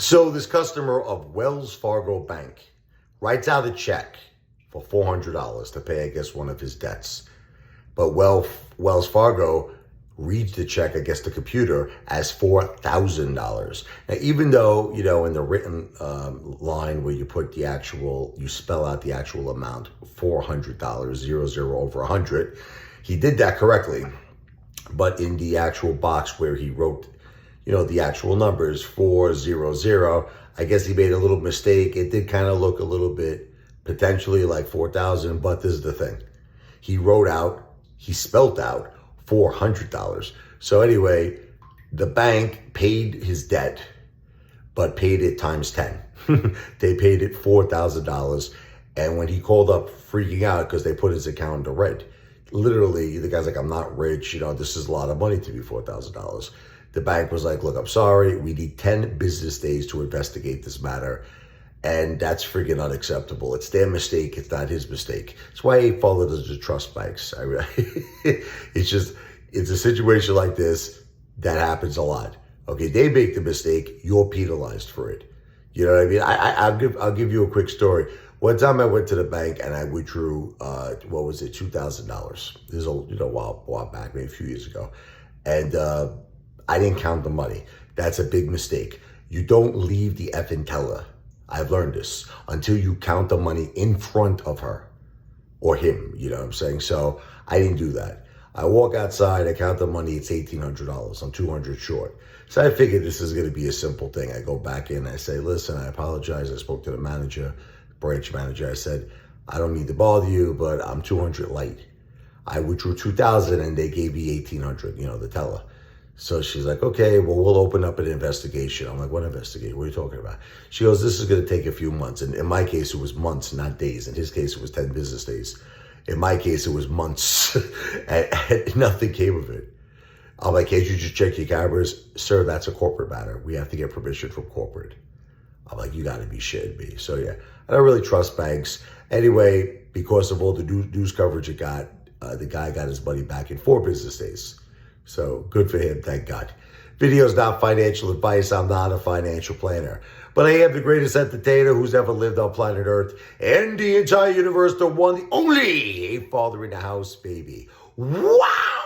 So this customer of Wells Fargo Bank writes out a check for $400 to pay, I guess, one of his debts. But Wells Fargo reads the check, I guess, the computer as $4,000. Now, even though, in the written line where you put you spell out the actual amount, $400, 00 over 100, he did that correctly. But in the actual box where he wrote, the actual numbers, 400, I guess he made a little mistake. It did kind of look a little bit potentially like 4,000, but this is the thing. He spelled out $400. So anyway, the bank paid his debt, but paid it times 10. They paid it $4,000. And when he called up freaking out because they put his account into red, literally the guy's like, I'm not rich. This is a lot of money to be $4,000. The bank was like, look, I'm sorry. We need 10 business days to investigate this matter. And that's freaking unacceptable. It's their mistake. It's not his mistake. That's why Apefather doesn't trust banks. It's a situation like this that happens a lot. Okay, they make the mistake. You're penalized for it. You know what I mean? I'll give you a quick story. One time I went to the bank and I withdrew, $2,000. This is a while back, maybe a few years ago. And I didn't count the money. That's a big mistake. You don't leave the effing teller. I've learned this until you count the money in front of her or him. You know what I'm saying? So I didn't do that. I walk outside, I count the money, it's $1,800. I'm 200 short. So I figured this is going to be a simple thing. I go back in, I say, listen, I apologize. I spoke to the branch manager. I said, I don't need to bother you, but I'm 200 light. I withdrew 2,000 and they gave me 1,800, the teller. So she's like, okay, well, we'll open up an investigation. I'm like, what investigation? What are you talking about? She goes, this is going to take a few months. And in my case, it was months, not days. In his case, it was 10 business days. In my case, it was months. and nothing came of it. I'm like, can't you just check your cameras? Sir, that's a corporate matter. We have to get permission from corporate. I'm like, you got to be shitting me. So yeah, I don't really trust banks. Anyway, because of all the news coverage it got, the guy got his money back in 4 business days. So good for him, thank God. Video's not financial advice. I'm not a financial planner. But I am the greatest entertainer who's ever lived on planet Earth and the entire universe, the one, the only Apefather in the house, baby. Wow!